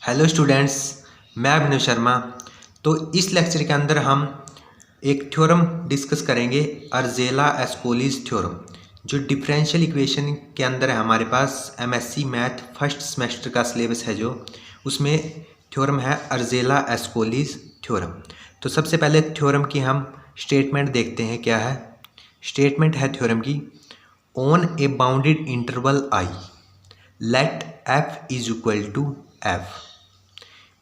Hello students, मैं अभिनव शर्मा। तो इस लेक्चर के अंदर हम एक थ्योरम डिस्कस करेंगे, अर्जेला-एस्कोलिस थ्योरम, जो डिफरेंशियल इक्वेशन के अंदर है। हमारे पास एमएससी मैथ फर्स्ट सेमेस्टर का सिलेबस है, जो उसमें थ्योरम है अर्जेला-एस्कोलिस थ्योरम। तो सबसे पहले थ्योरम की हम स्टेटमेंट देखते हैं क्या है। स्टेटमेंट है थ्योरम की, on a bounded interval I let F is equal to F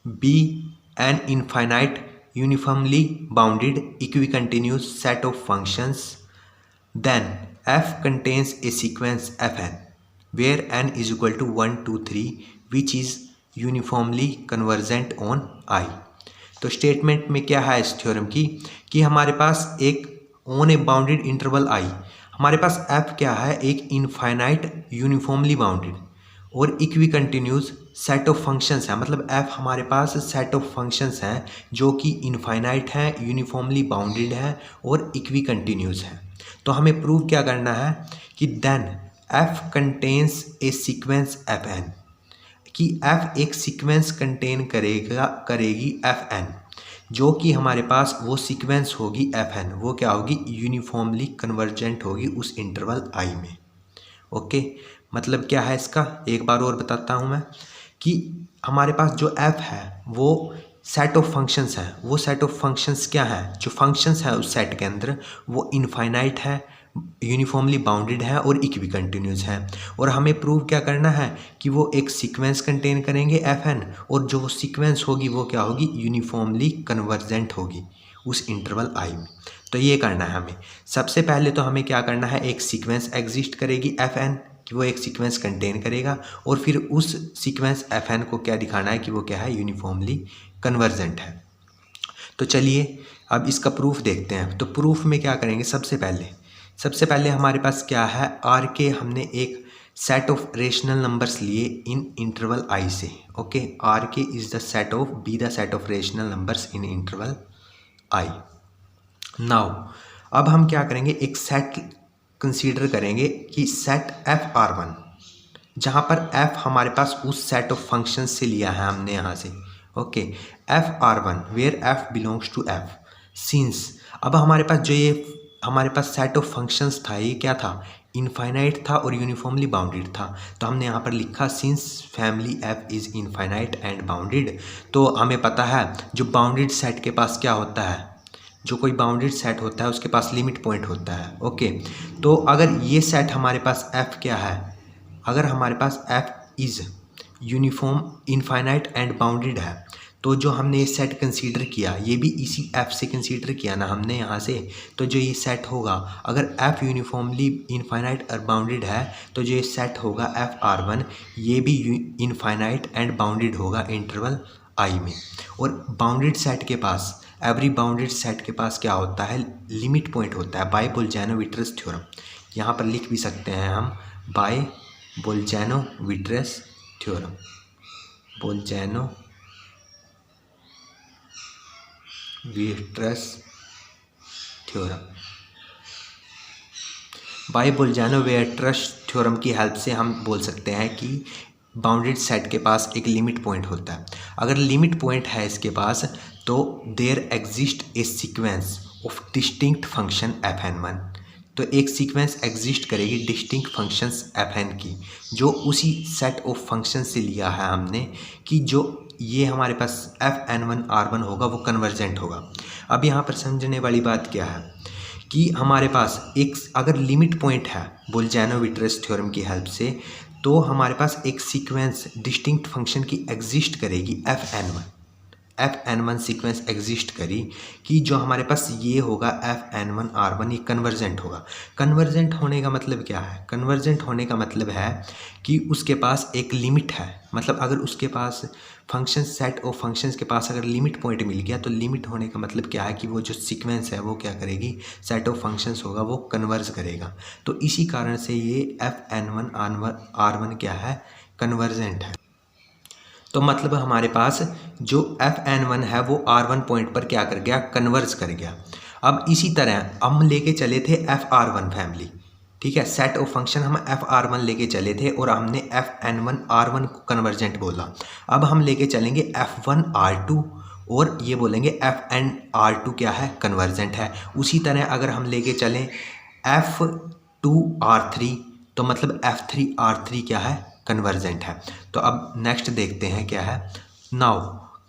be an infinite uniformly bounded equicontinuous set of functions, then f contains a sequence fn where n is equal to 1 2 3 which is uniformly convergent on I। तो statement में क्या है इस theorem की कि हमारे पास एक on a bounded interval आई, हमारे पास f क्या है, एक इनफाइनाइट यूनिफॉर्मली बाउंडेड और equi continuous set of functions है। मतलब f हमारे पास सेट ऑफ फंक्शंस हैं जो कि इनफाइनाइट हैं, यूनिफॉर्मली बाउंडेड हैं और इक्वी कंटिन्यूस हैं। तो हमें प्रूव क्या करना है कि देन f कंटेन्स ए सीक्वेंस fn, कि f एक सीक्वेंस कंटेन करेगी fn, जो कि हमारे पास वो सीक्वेंस होगी fn, वो क्या होगी, यूनिफॉर्मली कन्वर्जेंट होगी उस इंटरवल i में। ओके, मतलब क्या है इसका, एक बार और बताता हूँ मैं कि हमारे पास जो f है वो सेट ऑफ फंक्शंस है। वो सेट ऑफ फंक्शंस क्या है, जो फंक्शंस है उस सेट के अंदर वो इनफाइनाइट है, यूनिफॉर्मली बाउंडेड है और इक्वी कंटिन्यूस है। और हमें प्रूव क्या करना है कि वो एक सीक्वेंस कंटेन करेंगे fn, और जो सीक्वेंस होगी वो क्या होगी, यूनिफॉर्मली कन्वर्जेंट होगी उस इंटरवल i में। तो ये करना है हमें। सबसे पहले तो हमें क्या करना है, एक सीक्वेंस एग्जिस्ट करेगी fn, कि वो एक सीक्वेंस कंटेन करेगा, और फिर उस सीक्वेंस fn को क्या दिखाना है कि वो क्या है, यूनिफॉर्मली कन्वर्जेंट है। तो चलिए अब इसका प्रूफ देखते हैं। तो प्रूफ में क्या करेंगे, सबसे पहले हमारे पास क्या है, आर के हमने एक सेट ऑफ रेशनल नंबर्स लिए इन इंटरवल आई से। ओके, आर के is the set of be the set of rational numbers in interval I. Now अब हम क्या करेंगे, एक सेट कंसीडर करेंगे कि सेट एफ आर वन, जहाँ पर f हमारे पास उस सेट ऑफ फंक्शन से लिया है हमने यहाँ से। Okay, F R one where f belongs to f since, अब हमारे पास जो ये हमारे पास सेट ऑफ फंक्शंस था, ये क्या था, इनफाइनाइट था और यूनिफॉर्मली बाउंडेड था। तो हमने यहाँ पर लिखा since family f is infinite and bounded. तो हमें पता है जो बाउंडेड सेट के पास क्या होता है, जो कोई बाउंडेड सेट होता है उसके पास लिमिट पॉइंट होता है। ओके, तो अगर ये सेट हमारे पास f क्या है, अगर हमारे पास f is uniform infinite and bounded है, तो जो हमने ये सेट कंसीडर किया ये भी इसी f से कंसीडर किया ना हमने यहाँ से। तो जो ये सेट होगा, अगर f यूनिफॉर्मली इनफाइनाइट और बाउंडेड है, तो जो ये सेट होगा एफ आर वन, ये भी इनफाइनाइट एंड बाउंडेड होगा इंटरवल i में। और बाउंडेड सेट के पास, एवरी बाउंडेड सेट के पास क्या होता है, लिमिट पॉइंट होता है बाय बोल्जानो-विट्रस थ्योरम। यहाँ पर लिख भी सकते हैं हम by Bolzano Weierstrass theorem, Bolzano Weierstrass theorem. By Bolzano Weierstrass theorem की हेल्प से हम बोल सकते हैं कि बाउंडेड सेट के पास एक लिमिट पॉइंट होता है। अगर लिमिट पॉइंट है इसके पास, तो there exist a sequence of distinct function fn1। तो एक सीक्वेंस एग्जिस्ट करेगी डिस्टिंक्ट फंक्शंस fn की, जो उसी सेट ऑफ फंक्शन से लिया है हमने, कि जो ये हमारे पास fn1 r1 होगा वो कन्वर्जेंट होगा। अब यहाँ पर समझने वाली बात क्या है कि हमारे पास एक अगर लिमिट पॉइंट है बोल्जानो-विट्रस थ्योरम की हेल्प से, तो हमारे पास एक सीक्वेंस डिस्टिंक्ट फंक्शन की एग्जिस्ट करेगी fn1 सीक्वेंस एग्जिस्ट करी, कि जो हमारे पास ये होगा fn1 r1, ये कन्वर्जेंट होगा। कन्वर्जेंट होने का मतलब क्या है, कन्वर्जेंट होने का मतलब है कि उसके पास एक लिमिट है। मतलब अगर उसके पास फंक्शन सेट ऑफ फंक्शंस के पास अगर लिमिट पॉइंट मिल गया, तो लिमिट होने का मतलब क्या है कि वो जो सीक्वेंस है वो क्या करेगी, सेट ऑफ फंक्शंस होगा वो कन्वर्ज करेगा। तो इसी कारण से ये fn1 r1 क्या है, कन्वर्जेंट है। तो मतलब हमारे पास जो fn1 है वो r1 पॉइंट पर क्या कर गया, कन्वर्ज कर गया। अब इसी तरह हम लेके चले थे fr1 फैमिली, ठीक है, सेट ऑफ फंक्शन हम F(R1) लेके चले थे और हमने Fn1R1 को कन्वर्जेंट बोला। अब हम लेके चलेंगे F1R2 और ये बोलेंगे Fn(R2) क्या है, कन्वर्जेंट है। उसी तरह अगर हम लेके चलें F2R3 तो मतलब F3R3 क्या है, कन्वर्जेंट है। तो अब नेक्स्ट देखते हैं क्या है। Now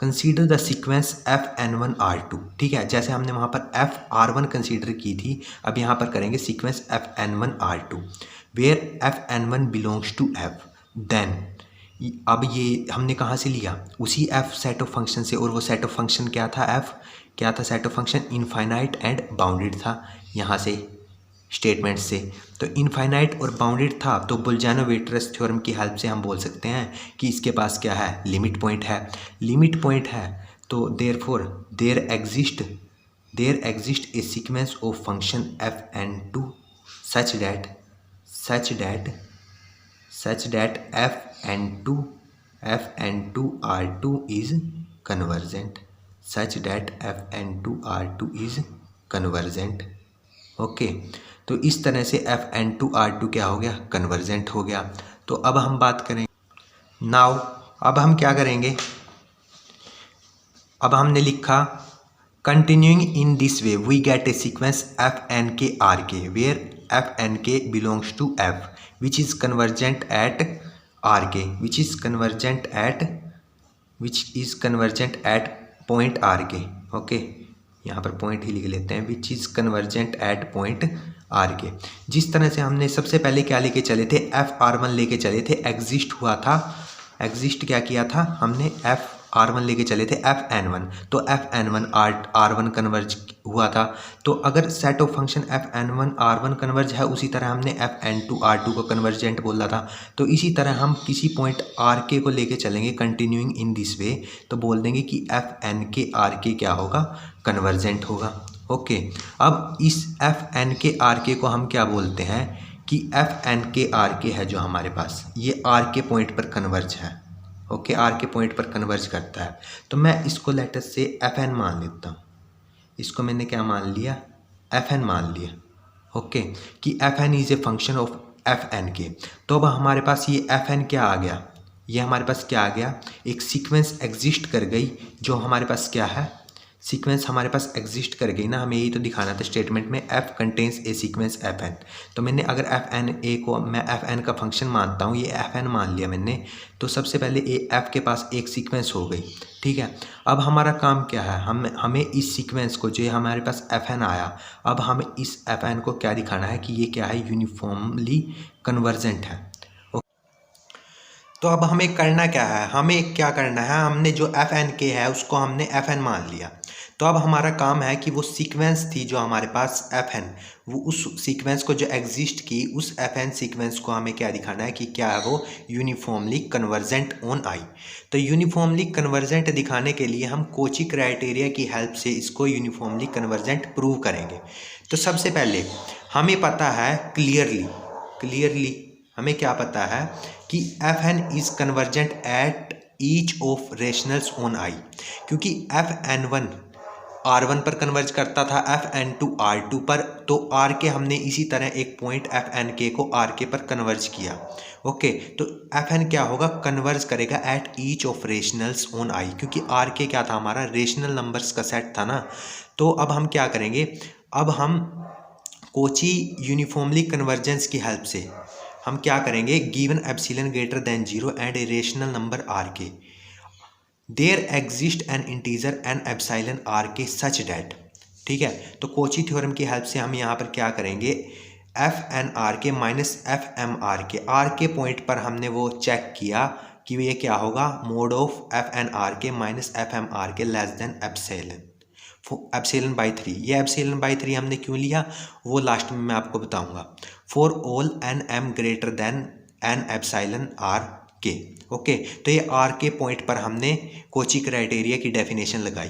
consider the sequence Fn1R2। ठीक है, जैसे हमने वहाँ पर Fr1 कंसीडर की थी, अब यहाँ पर करेंगे sequence Fn1R2 where Fn1 belongs to F। Then अब ये हमने कहाँ से लिया, उसी F सेट ऑफ फंक्शन से, और वो सेट ऑफ फंक्शन क्या था, F क्या था, set of function infinite and bounded था यहाँ से स्टेटमेंट से। तो इनफाइनाइट और बाउंडेड था तो बुल्जानो-वेइटरस थ्योरम की हेल्प से हम बोल सकते हैं कि इसके पास क्या है, लिमिट पॉइंट है। लिमिट पॉइंट है तो therefore there exist a sequence of function Fn2 such that Fn2R2 is convergent। Okay, तो इस तरह से Fn2R2 क्या हो गया, कन्वर्जेंट हो गया। तो अब हम बात करें नाउ, अब हम क्या करेंगे, अब हमने लिखा continuing in this way we get a sequence Fnk(Rk) where Fnk belongs to F which is convergent at Rk, which is convergent at point Rk। Okay, यहाँ पर पॉइंट ही लिख लेते हैं, which is convergent at point Rk। जिस तरह से हमने सबसे पहले क्या लेके चले थे, Fr1 लेके चले थे, एग्जिस्ट हुआ था, एग्जिस्ट क्या किया था हमने, Fr1 लेके चले थे Fn1, तो Fn1 R1 कन्वर्ज हुआ था। तो अगर set of function Fn1 R1 converge है, उसी तरह हमने Fn2 R2 को कन्वर्जेंट बोला था। तो इसी तरह हम किसी पॉइंट Rk को लेके चलेंगे कंटिन्यूइंग इन दिस वे, तो बोल देंगे कि Fnk Rk क्या होगा, कन्वर्जेंट होगा। ओके, अब इस Fnk Rk को हम क्या बोलते हैं कि Fnk Rk है जो हमारे पास, ये Rk पॉइंट पर कन्वर्ज है। ओके, Rk पॉइंट पर कन्वर्ज करता है। तो मैं इसको लेटर से Fn मान लेता हूँ, इसको मैंने क्या मान लिया, Fn मान लिया। ओके, कि Fn is a function of Fnk। तो अब हमारे पास ये Fn क्या आ गया, ये हमारे पास क्या आ गया, एक सीक्वेंस एग्जिस्ट कर गई, जो हमारे पास क्या है, सीक्वेंस हमारे पास एग्जिस्ट कर गई ना, हमें यही तो दिखाना था स्टेटमेंट में, F कंटेन्स ए सीक्वेंस Fn। तो मैंने अगर Fn को मैं Fn का फंक्शन मानता हूँ, ये Fn मान लिया मैंने, तो सबसे पहले F के पास एक सीक्वेंस हो गई। ठीक है, अब हमारा काम क्या है, हमें इस सीक्वेंस को, जो हमारे पास Fn आया, अब हमें इस Fn को क्या दिखाना है कि ये क्या है, यूनिफॉर्मली कन्वर्जेंट है। तो अब हमें करना क्या है, हमें क्या करना है, हमने जो Fnk है उसको हमने Fn मान लिया। तो अब हमारा काम है कि वो सीक्वेंस थी जो हमारे पास Fn, वो उस सीक्वेंस को जो एग्जिस्ट की, उस Fn सीक्वेंस को हमें क्या दिखाना है कि क्या है वो यूनिफॉर्मली कन्वर्जेंट ऑन आई। तो यूनिफॉर्मली कन्वर्जेंट दिखाने के लिए हम कोची क्राइटेरिया की हेल्प से इसको यूनिफॉर्मली कन्वर्जेंट प्रूव करेंगे। तो सबसे पहले हमें पता है क्लियरली हमें क्या पता है कि Fn is convergent at each of rationals on I, क्योंकि Fn1 R1 पर कन्वर्ज करता था, Fn2 R2 पर, तो Rk हमने इसी तरह एक पॉइंट Fnk को Rk पर कन्वर्ज किया। ओके, तो Fn क्या होगा, कन्वर्ज करेगा at each of rationals on I, क्योंकि Rk क्या था, हमारा रेशनल नंबर्स का सेट था ना। तो अब हम क्या करेंगे, अब हम कोची यूनिफॉर्मली कन्वर्जेंस की हेल्प से हम क्या करेंगे, given epsilon greater than 0 and a rational number Rk there exist an integer N epsilon Rk such that. ठीक है, तो कोची थ्योरम की हेल्प से हम यहाँ पर क्या करेंगे, Fn(Rk minus Fm(Rk), Rk point पर हमने वो चेक किया कि ये क्या होगा, mode of Fn(Rk minus Fm(Rk less than epsilon by 3। ये एप्सिलॉन बाई 3 हमने क्यों लिया, वो लास्ट में मैं आपको बताऊंगा। For all Nm greater than N epsilon Rk। Okay, तो ये Rk पॉइंट पर हमने कोची क्राइटेरिया की डेफिनेशन लगाई,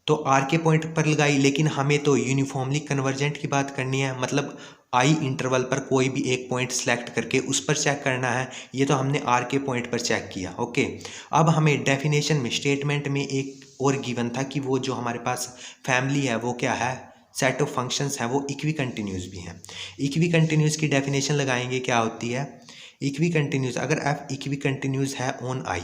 तो Rk पॉइंट पर लगाई, लेकिन हमें तो यूनिफॉर्मली कन्वर्जेंट की बात करनी है, मतलब आई इंटरवल पर कोई भी एक पॉइंट सेलेक्ट करके उस पर चेक करना है। ये तो हमने Rk पॉइंट पर चेक किया। ओके, अब हमें डेफिनेशन में, स्टेटमेंट में एक और गिवन था कि वो जो हमारे पास फैमिली है वो क्या है, सेट ऑफ फंक्शंस हैं वो इक्वी कंटिन्यूस भी हैं। इक्वी कंटिन्यूस की डेफिनेशन लगाएंगे, क्या होती है इक्वी कंटिन्यूस, अगर एफ इक्वी कंटिन्यूस है ऑन आई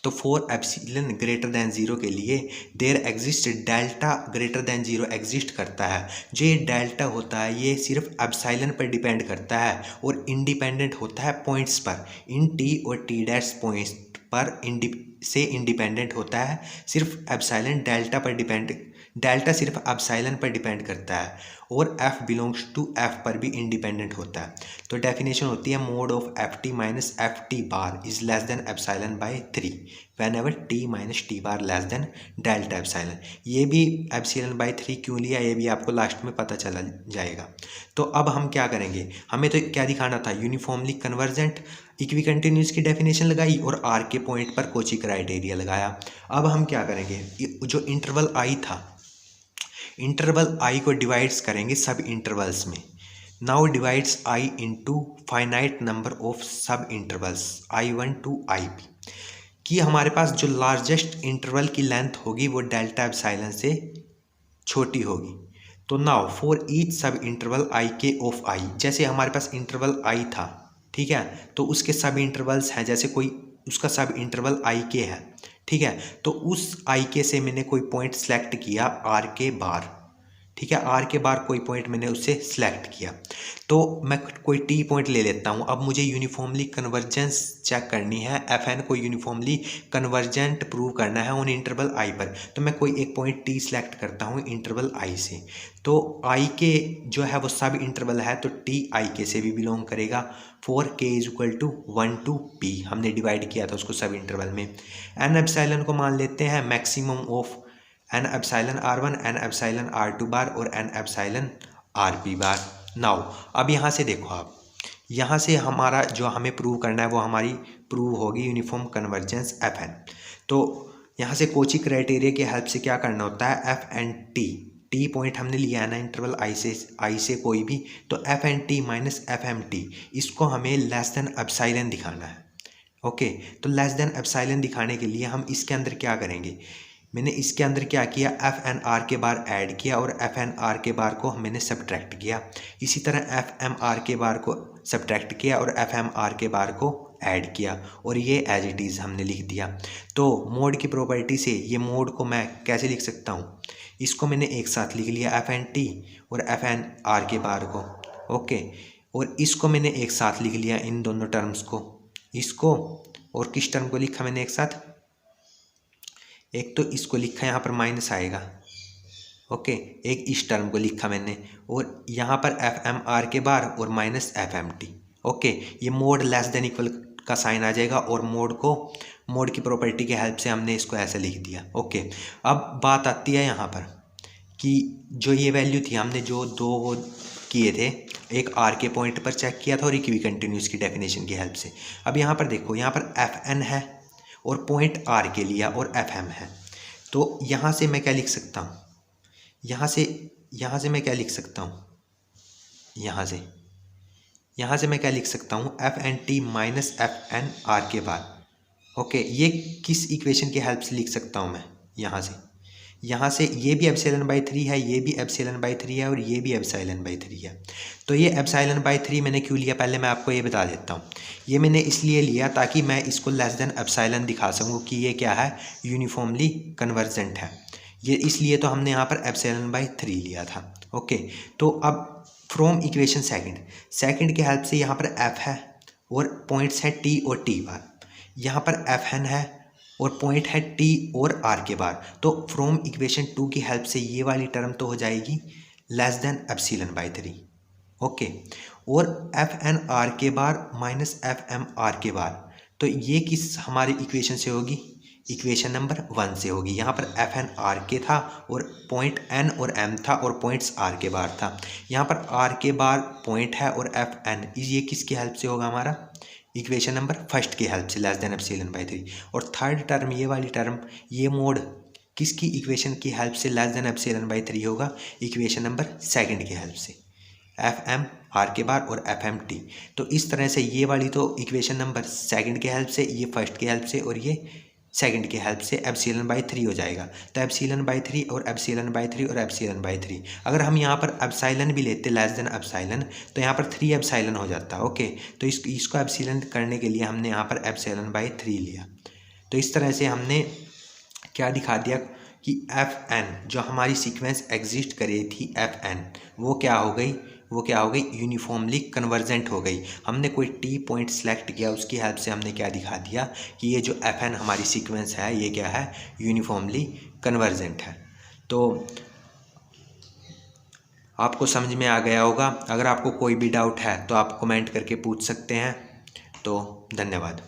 तो for epsilon greater than zero के लिए there exist delta greater than zero exist करता है। जो ये डेल्टा होता है ये सिर्फ एप्सिलॉन पर डिपेंड करता है और इंडिपेंडेंट होता है पॉइंट्स पर, इन टी और टी डैश पॉइंट्स पर इंडिपेंडेंट होता है, सिर्फ एप्सिलॉन डेल्टा पर डिपेंड, डेल्टा सिर्फ एप्सिलॉन पर डिपेंड करता है और एफ बिलोंग्स टू एफ पर भी इंडिपेंडेंट होता है। तो डेफिनेशन होती है mode of F T minus F T bar is less than epsilon bye 3 van ever T minus T bar less than delta epsilon. ये भी एप्सिलॉन बाय 3 क्यों लिया ये भी आपको लास्ट में पता चला जाएगा। तो अब हम क्या करेंगे, हमें तो क्या दिखाना था, यूनिफॉर्मली कन्वर्जेंट इक्वी कंटिन्यूस की डेफिनेशन लगाई और आर के पॉइंट पर कोची क्राइटेरिया लगाया। अब हम क्या करेंगे, जो इंटरवल आई था, इंटरवल आई को डिवाइड्स करेंगे सब इंटरवल्स में। Now divides I into finite number of सब इंटरवल्स I1 टू IP कि हमारे पास जो लार्जेस्ट इंटरवल की लेंथ होगी वो डेल्टा एप्सिलॉन से छोटी होगी। तो now for each sub interval I k of आई, जैसे हमारे पास इंटरवल आई था, ठीक है, तो उसके सब इंटरवल्स हैं, जैसे कोई उसका सब इंटरवल आई के है, ठीक है, तो उस आई के से मैंने कोई पॉइंट सेलेक्ट किया आर के बार, ठीक है, आर के बार कोई पॉइंट मैंने उससे सेलेक्ट किया, तो मैं कोई टी पॉइंट ले लेता हूँ। अब मुझे यूनिफॉर्मली कन्वर्जेंस चेक करनी है, एफ एन को यूनिफॉर्मली कन्वर्जेंट प्रूव करना है उन इंटरवल आई पर, तो मैं कोई एक पॉइंट टी सेलेक्ट करता हूँ इंटरवल आई से। तो आई के जो है वो सब इंटरवल है, तो टी आई के से भी बिलोंग करेगा। For K is equal to 1 to P हमने डिवाइड किया था उसको सब इंटरवल में। एन एप्सिलॉन को मान लेते हैं maximum of N epsilon R1, N epsilon R2 bar और N epsilon RP bar. Now अब यहाँ से देखो, आप यहाँ से हमारा जो हमें प्रूव करना है वो हमारी प्रूव होगी यूनिफॉर्म कन्वर्जेंस FN। तो यहाँ से कोची क्राइटेरिया की हेल्प से क्या करना होता है, एफ एंड टी पॉइंट हमने लिया है ना इंटरवल आई से कोई भी, तो F n T minus F M T इसको हमें लेस देन एप्सिलॉन दिखाना है। ओके, तो लेस देन एप्सिलॉन दिखाने के लिए हम इसके अंदर क्या करेंगे, मैंने इसके अंदर क्या किया, एफ एन आर के बार ऐड किया और एफ एन आर के बार को मैंने सब्ट्रैक्ट किया। इसी तरह एफ एम आर के बार को सब्ट्रैक्ट किया और एफ एम आर के बार को ऐड किया और ये एज इट इज़ हमने लिख दिया। तो मोड की प्रॉपर्टी से ये मोड को मैं कैसे लिख सकता हूँ, इसको मैंने एक साथ लिख लिया एफ एन टी और एफ एन आर के बार को, ओके, और इसको मैंने एक साथ लिख लिया इन दोनों टर्म्स को, इसको और किस टर्म को लिखा मैंने एक साथ, एक तो इसको लिखा यहाँ पर माइनस आएगा, ओके, एक इस टर्म को लिखा मैंने और यहाँ पर एफ एम आर के बार और minus F M T, okay, ये मोड लेस देन इक्वल का साइन आ जाएगा और मोड की प्रॉपर्टी के हेल्प से हमने इसको ऐसे लिख दिया। ओके, अब बात आती है यहाँ पर कि जो ये वैल्यू थी हमने जो दो वो किए थे, एक आर के पॉइंट पर चेक किया था और इक्वी कंटिन्यूस की डेफिनेशन की हेल्प से। अब यहाँ पर देखो, यहाँ पर एफ एन है और पॉइंट आर के लिया और एफ एम है, तो यहाँ से मैं क्या लिख सकता हूँ, यहाँ से मैं क्या लिख सकता हूँ, यहाँ से मैं क्या लिख सकता हूँ, F N T minus F N R के बार। ओके, ये किस इक्वेशन की हेल्प से लिख सकता हूँ मैं, यहाँ से ये भी एप्सिलॉन बाई 3 है, ये भी एप्सिलॉन बाई 3 है और ये भी एप्सिलॉन बाई 3 है। तो ये एप्सिलॉन बाई 3 मैंने क्यों लिया, पहले मैं आपको ये बता देता हूँ। ये मैंने इसलिए लिया ताकि मैं इसको लेस देन एप्सिलॉन दिखा सकूँ कि ये क्या है, यूनिफॉर्मली कन्वर्जेंट है, ये इसलिए तो हमने यहाँ पर एप्सिलॉन बाई 3 लिया था। ओके, तो अब फ्रॉम इक्वेशन सेकंड के हेल्प से यहाँ पर एफ है और पॉइंट्स है टी और टी बार, यहाँ पर एफ एन है और पॉइंट है टी और आर के बार। तो फ्रॉम इक्वेशन 2 की हेल्प से ये वाली टर्म तो हो जाएगी less than epsilon by 3। Okay, और एफ एन आर के बार माइनस एफ एम आर के बार, तो ये किस हमारी इक्वेशन से होगी, इक्वेशन नंबर 1 से होगी। यहाँ पर एफ एन आर के था और पॉइंट एन और एम था और पॉइंट्स आर के बार था। यहाँ पर आर के बार पॉइंट है और एफ एन, ये किसकी हेल्प से होगा, हमारा इक्वेशन नंबर 1 की हेल्प से, लेस देन एप्सिलॉन बाई 3। और थर्ड टर्म ये वाली टर्म, ये मोड किसकी इक्वेशन की हेल्प से लेस देन एप्सिलॉन बाई 3 होगा, इक्वेशन नंबर 2 की हेल्प से, एफ एम आर के बार और एफ एम टी। तो इस तरह से ये वाली तो इक्वेशन नंबर 2 के हेल्प से, ये 1 के हेल्प से और ये सेकंड की हेल्प से एप्सिलॉन बाई 3 हो जाएगा। तो एप्सिलॉन बाई 3 और एप्सिलॉन बाई 3 और एप्सिलॉन बाई 3, अगर हम यहाँ पर एप्सिलॉन भी लेते लेस देन एप्सिलॉन तो यहाँ पर 3 एप्सिलॉन हो जाता। ओके, तो इसको एप्सिलॉन करने के लिए हमने यहाँ पर एप्सिलॉन बाई 3 लिया। तो इस तरह से हमने क्या दिखा दिया कि एफ एन जो हमारी सीक्वेंस एग्जिस्ट कर रही थी एफ एन, वो क्या हो गई यूनिफॉर्मली कन्वर्जेंट हो गई। हमने कोई टी पॉइंट सेलेक्ट किया, उसकी हेल्प से हमने क्या दिखा दिया कि ये जो एफ एन हमारी सीक्वेंस है ये क्या है, यूनिफॉर्मली कन्वर्जेंट है। तो आपको समझ में आ गया होगा। अगर आपको कोई भी डाउट है तो आप कमेंट करके पूछ सकते हैं। तो धन्यवाद।